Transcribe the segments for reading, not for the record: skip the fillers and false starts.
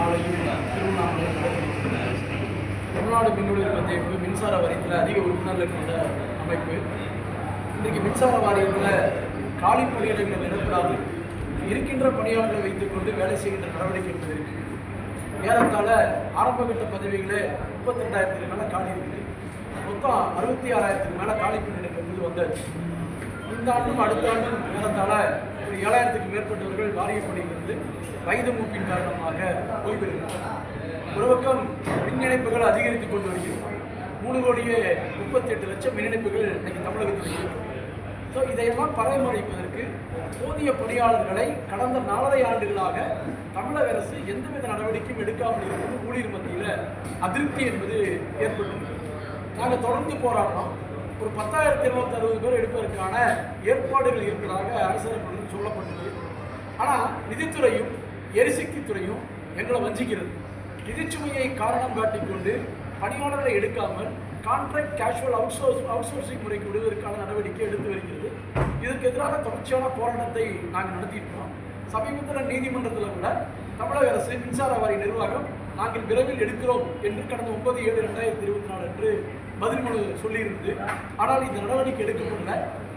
நாளையும் திருவண்ணாமலை நடைபெறுகிறது. தமிழ்நாடு மின் உற்பத்தி அமைப்பு மின்சார வாரியத்தில் அதிக உறுப்பினர்கள் கொண்ட அமைப்பு. இன்றைக்கு மின்சார வாரியத்தில் காலி பணியிடங்கள் நிரப்படாது இருக்கின்ற பணியாளர்களை வைத்துக்கொண்டு வேலை செய்கின்ற நடவடிக்கை என்பது இருக்குது. ஏறத்தாழ ஆரம்பகட்ட பதவிகளே 32,000 மேலே காலி இருக்குது. மொத்தம் 66,000 மேலே காலி பணியிடங்கள் என்பது வந்தாச்சு. இந்த ஆண்டும் அடுத்த ஆண்டும் ஏறத்தாழ ஒரு 7,000க்கும் மேற்பட்டவர்கள் வாரிய பணியிலிருந்து வயது மூப்பின் காரணமாக ஓய்வெடுக்கிறார். ஒரு பக்கம் மின் இணைப்புகள் அதிகரித்துக் கொண்டு வருகிறது. 3,38,00,000 மின் இணைப்புகள் இன்னைக்கு தமிழகத்தில் இருக்கிறது. ஸோ இதையெல்லாம் பராமரிப்பதற்கு போதிய பணியாளர்களை கடந்த 4.5 ஆண்டுகளாக தமிழக அரசு எந்தவித நடவடிக்கையும் எடுக்காமல் இருப்பது ஊழியர் மத்தியில் அதிருப்தி என்பது ஏற்பட்டுள்ளது. நாங்கள் தொடர்ந்து போராடுறோம். ஒரு 10,260 பேர் எடுப்பதற்கான ஏற்பாடுகள் இருப்பதாக அரசு சொல்லப்பட்டது. ஆனால் நிதித்துறையும் எரிசக்தி துறையும் எங்களை வஞ்சிக்கிறது. நிதிச்சுமையை காரணம் காட்டிக்கொண்டு பணியாளர்களை எடுக்காமல் கான்ட்ராக்ட் கேஷுவல் அவுட்சோர்சிங் முறைக்கு விடுவதற்கான நடவடிக்கை எடுத்து வருகிறது. இதற்கு எதிராக தொடர்ச்சியான போராட்டத்தை நாங்கள் நடத்தியிருக்கிறோம். சமீபத்தில் நீதிமன்றத்தில் கூட தமிழக அரசு மின்சார வாரிய நிர்வாகம் நாங்கள் விரைவில் எடுக்கிறோம் என்று கடந்த 9/7/2024 அன்று பதில் மனு சொல்லியிருந்து, ஆனால் இந்த நடவடிக்கை எடுக்கப்படல.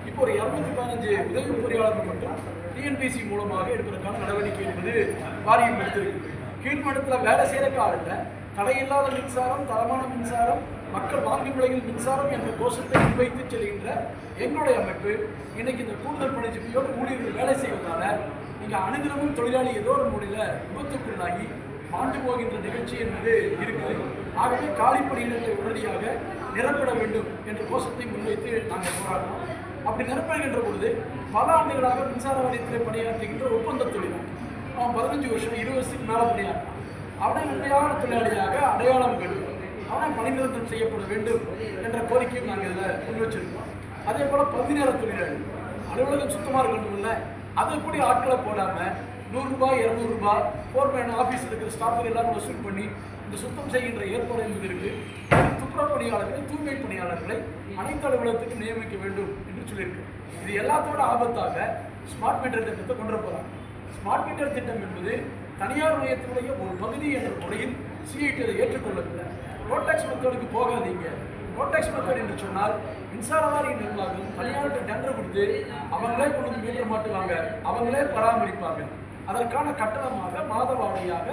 இப்போ ஒரு 215 உதவி பொறியாளர்கள் மட்டும் டிஎன்பிசி மூலமாக எடுப்பதற்கான நடவடிக்கை என்பது வாரியம் எடுத்திருக்கு. கீழ்மட்டத்தில் வேலை செய்கிற காலத்தில் தடையில்லாத மின்சாரம், தரமான மின்சாரம், மக்கள் வாங்கும் விலையில் மின்சாரம் என்ற கோஷத்தை முன்வைத்து செல்கின்ற எங்களுடைய அமைப்பு இன்னைக்கு இந்த கூடுதல் பணிச்சுமையோடு ஊழியர்கள் வேலை செய்வதால நீங்கள் அனுதினமும் தொழிலாளி ஏதோ ஒரு முறையில் விபத்துக்குள்ளாகி மாண்டு போகின்ற நிகழ்ச்சி என்பது இருக்குது. ஆகவே காலி பணியிடங்களை உடனடியாக நிரப்பிட வேண்டும் என்ற கோஷத்தை முன்வைத்து நாங்கள் போராடுறோம். அப்படி நிரப்புகின்ற பொழுது பல ஆண்டுகளாக மின்சார வாரியத்தில் பணியாற்றுகின்ற ஒப்பந்த தொழிலாளி அவன் 15 வருஷம் 20 வருஷத்துக்கு மேலே பணியாற்றான். அவனை உண்மையான தொழிலாளியாக அடையாளம் கண்டு அவனை பணிநிறுத்தம் செய்யப்பட வேண்டும் என்ற கோரிக்கையும் நாங்கள் இதில் முன் வச்சிருக்கோம். அதே போல் பகுதி நேர தொழிலாளி அலுவலகம் சுத்தமாக இருக்கணும் இல்லை, அதை கூட ஆட்களை போடாமல் 100 ரூபாய் 200 ரூபாய் ஃபோர்மேன் ஆஃபீஸில் இருக்கிற ஸ்டாஃபுகள் எல்லாரும் வசூல் பண்ணி இந்த சுத்தம் செய்கின்ற ஏற்பாடு என்பது இருக்குது. துப்புரவு பணியாளர்களை, தூய்மை பணியாளர்களை அனைத்து அலுவலகத்துக்கு நியமிக்க வேண்டும் என்று சொல்லியிருக்கு. இது எல்லாத்தோட ஆபத்தாக ஸ்மார்ட் மீட்டர் திட்டத்தை கொண்டு போகிறாங்க. ஸ்மார்ட் மீட்டர் திட்டம் என்பது தனியார் மையத்தினுடைய ஒரு பகுதி என்ற முறையில் சிஐடி அதை ஏற்றுக்கொள்ளவில்லை. ரோடாக்ஸ் மெத்தடுக்கு போகாதீங்க. ரோடாக்ஸ் மெத்தட் என்று சொன்னால் மின்சார வாரிய நிர்வாகம் தனியாருக்கு டெண்டர் கொடுத்து அவங்களே கொண்டு வந்து மீட்டர் மாட்டுவாங்க, அவங்களே பராமரிப்பாங்க. அதற்கான கட்டணமாக மாத வாடகையாக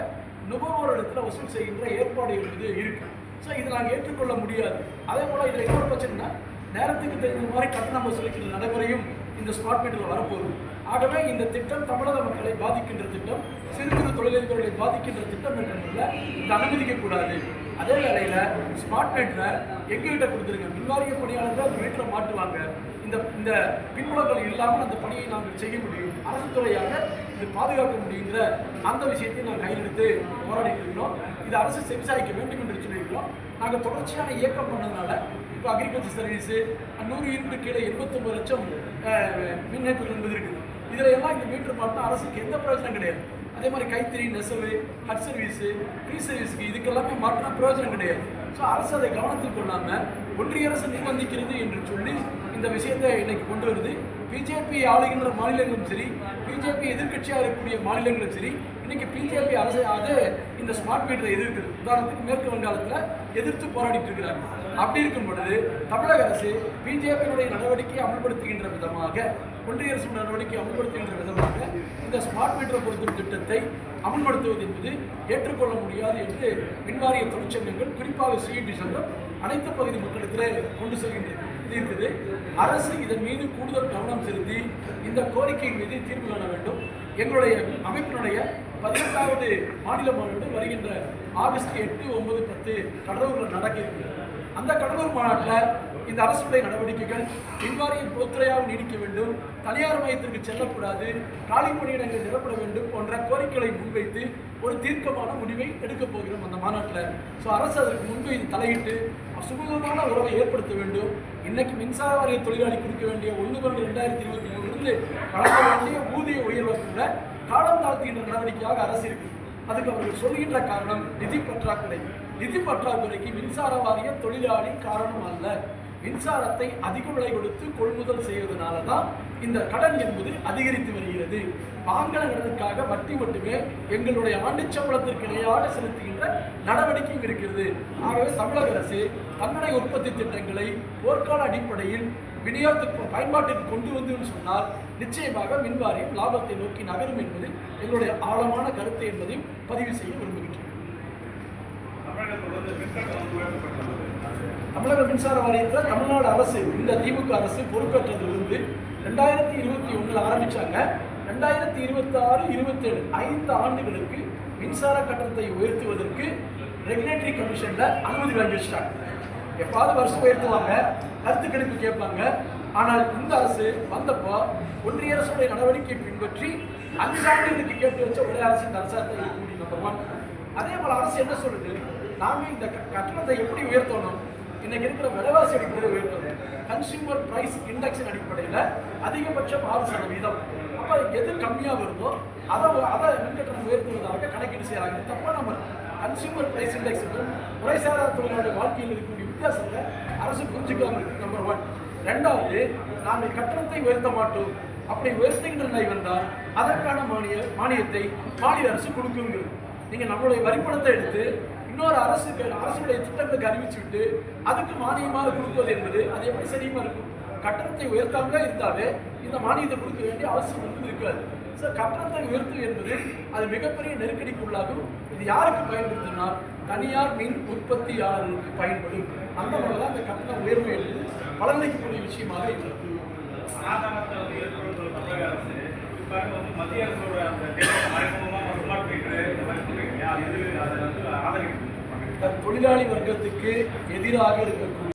நுகர்வோர் இடத்துல வசூல் செய்கின்ற ஏற்பாடு என்பது இருக்கு. ஸோ இதை நாங்கள் ஏற்றுக்கொள்ள முடியாது. அதே போல் இதில் இன்னொரு பிரச்சனைனா நேரத்துக்கு தெரிந்த மாதிரி கட்டணம் வசூலிக்கிற நடைமுறையும் இந்த ஸ்மார்ட் மீட்டரில் வரப்போகுது. ஆகவே இந்த திட்டம் தமிழக மக்களை பாதிக்கின்ற திட்டம், சிறு குறு தொழிலதிபர்களை பாதிக்கின்ற திட்டம் என்றதில் இந்த அனுமதிக்கக்கூடாது. அதே வேளையில் ஸ்மார்ட் மீட்டரை எங்ககிட்ட கொடுத்துருங்க. மின்வாரிய பணியாளர்கள் அந்த மீட்டரை மாட்டுவாங்க. இந்த பின்புலங்கள் இல்லாமல் அந்த பணியை நாங்கள் செய்ய முடியும், அரசு துறையாக இது பாதுகாக்க முடியுங்கிற அந்த விஷயத்தை நாங்கள் கையில் எடுத்து போராடிட்டு இருக்கிறோம். இது அரசு செவிசாய்க்க வேண்டும் என்று சொல்லியிருக்கிறோம். நாங்கள் தொடர்ச்சியான இயக்கம் பண்ணதுனால இப்போ அக்ரிகல்ச்சர் சர்வீஸு 100 யூனிட் கீழே 89 லட்சம் மின் இணைப்புகள் என்பது இருக்குது. இதில் எல்லாம் இந்த மீட்டர் மாட்டினா அரசுக்கு எந்த பிரயோஜனம் கிடையாது. அதே மாதிரி கைத்தறி, நெசவு, ஹட் சர்வீஸு, ஃப்ரீ சர்வீஸுக்கு இதுக்கெல்லாமே மாற்றினா பிரயோஜனம் கிடையாது. ஸோ அரசு அதை கவனத்தில் கொள்ளாமல் ஒன்றிய அரசு நிர்பந்திக்கிறது என்று சொல்லி இந்த விஷயத்தை இன்னைக்கு கொண்டு வருது. பிஜேபி ஆளுகின்ற மாநிலங்களும் சரி, பிஜேபி எதிர்கட்சியாக இருக்கக்கூடிய மாநிலங்களும் சரி, இன்னைக்கு பிஜேபி அரசு அது இந்த ஸ்மார்ட் மீட்டரை எதிர்க்குது. உதாரணத்துக்கு மேற்கு வங்காளத்தில் எதிர்த்து போராடிட்டு இருக்கிறாங்க. அப்படி இருக்கும் பொழுது தமிழக அரசு பிஜேபியினுடைய நடவடிக்கையை அமல்படுத்துகின்ற விதமாக, ஒன்றிய அரசு நடவடிக்கை அமல்படுத்துகின்ற விதமாக இந்த ஸ்மார்ட் மீட்டரை பொருத்தும் திட்டத்தை அமல்படுத்துவது என்பது ஏற்றுக்கொள்ள முடியாது என்று மின்வாரிய தொழிற்சங்கங்கள், குறிப்பாக சிஐடி சங்கம் அனைத்து பகுதி மக்களிடத்திலே கொண்டு செல்கின்றது இருக்குது. அரசு இதன் மீது கூடுதல் கவனம் செலுத்தி இந்த கோரிக்கையின் மீது தீர்வு காண வேண்டும். எங்களுடைய அமைப்பினுடைய 18வது மாநில மாநாடு வருகின்ற ஆகஸ்ட் 8, 9, 10 கடலூரில் நடக்க இருக்கிறது. அந்த கடலூர் மாநாட்டில் இந்த அரசுடைய நடவடிக்கைகள் மின்வாரியம் பொதுத்துறையாக நீடிக்க வேண்டும், தனியார் மையத்திற்கு செல்லக்கூடாது, காலி பணியிடங்கள் நிரப்பட வேண்டும் போன்ற கோரிக்கைகளை முன்வைத்து ஒரு தீர்க்கமான முடிவை எடுக்கப் போகிறோம் அந்த மாநாட்டில். ஸோ அரசு அதற்கு முன்பு இது தலையிட்டு சுமூகமான உறவை ஏற்படுத்த வேண்டும். இன்னைக்கு மின்சார வாரிய தொழிலாளி கொடுக்க வேண்டிய 1/2023 வழங்க வேண்டிய ஊதிய உயர்வை கூட காலம் தாழ்த்துகின்ற நடவடிக்கையாக அரசு இருக்கு. அதுக்கு அவர்கள் சொல்கின்ற காரணம் நிதி பற்றாக்குறை. நிதி பற்றாக்குறைக்கு மின்சார வாரிய தொழிலாளி காரணம் அல்ல. மின்சாரத்தை அதிக விலை கொடுத்து கொள்முதல் செய்வதனால தான் இந்த கடன் என்பது அதிகரித்து வருகிறது. இருக்கிறது. வாங்கன கடனுக்காக வட்டி மட்டுமே எங்களுடைய ஆண்டு சம்பளத்திற்கு இணையாக செலுத்துகின்ற நடவடிக்கையும் இருக்கிறது. ஆகவே தமிழக அரசு தன்னுடைய உற்பத்தி திட்டங்களை போர்க்கால அடிப்படையில் விநியோகத்துக்கு பயன்பாட்டிற்கு கொண்டு வந்து சொன்னால் நிச்சயமாக மின்வாரியம் லாபத்தை நோக்கி நகரும் என்பது எங்களுடைய ஆழமான கருத்து என்பதையும் பதிவு செய்ய விரும்புகின்றேன். தமிழக மின்சார வாரியத்தில் தமிழ்நாடு அரசு, இந்த திமுக அரசு பொறுப்பேற்றதிலிருந்து 2021 ஆரம்பிச்சாங்க. 2026, 27 5 ஆண்டுகளுக்கு மின்சார கட்டணத்தை உயர்த்துவதற்கு ரெகுலேட்டரி கமிஷன்ல அனுமதி வாங்கி வச்சிட்டாங்க. எப்பாவது வருஷம் உயர்த்துவாங்க, கருத்து கணிப்பு கேட்பாங்க. ஆனால் இந்த அரசு வந்தப்போ ஒன்றிய அரசுடைய நடவடிக்கை பின்பற்றி 5 ஆண்டுகளுக்கு கேட்டு வச்ச ஒரே அரசு இந்த அரசாக இருக்கக்கூடிய நம்பர் 1. அதே போல அரசு என்ன சொல்லுது, நாங்கள் இந்த கட்டணத்தை எப்படி உயர்த்தணும், இன்னைக்கு இருக்கிற விலைவாசி அடிப்படையில் உயர்த்தணும். கன்சியூமர் பிரைஸ் இண்டெக்ஸின் அடிப்படையில் அதிகபட்சம் 6%. அப்போ எது கம்மியாக வருதோ அதை மின்கட்டணம் உயர்த்துவதாக கணக்கீடு செய்கிறாங்க. தப்பாக நம்ம கன்சியூமர் பிரைஸ் இண்டெக்ஸுக்கும் முறைசாரா தொழிலாளர் வாழ்க்கையில் இருக்கக்கூடிய வித்தியாசத்தை அரசு புரிஞ்சுக்காம இருக்கு. நம்பர் 1. 2வது, நாங்கள் கட்டணத்தை உயர்த்த மாட்டோம், அப்படி உயர்த்துகின்ற நிலை வந்தால் அதற்கான மானியத்தை மாநில அரசு கொடுக்குங்கிறது. நீங்கள் நம்மளுடைய வரிப்பணத்தை எடுத்து இன்னொரு அரசுடைய திட்டங்களுக்கு அறிவிச்சு விட்டு அதுக்கு மானியமாக கொடுப்பது என்பது அது எப்படி சரியுமா இருக்கும்? கட்டணத்தை உயர்த்தாமலே இருந்தாலே இந்த மானியத்தை கொடுக்க வேண்டிய அவசியம் வந்து இருக்காது. ஸோ கட்டணத்தை உயர்த்து என்பது அது மிகப்பெரிய நெருக்கடிக்கு உள்ளாகும். இது யாருக்கு பயன்படுத்தினா தனியார் மின் உற்பத்தியாளர்களுக்கு பயன்படும். அந்த முறையில் தான் அந்த கட்டண உயர்வு என்பது பலனளிக்கக்கூடிய விஷயமாக இருக்கிறது. தொழிலாளி வர்க்கத்துக்கு எதிராக இருக்கக்கூடிய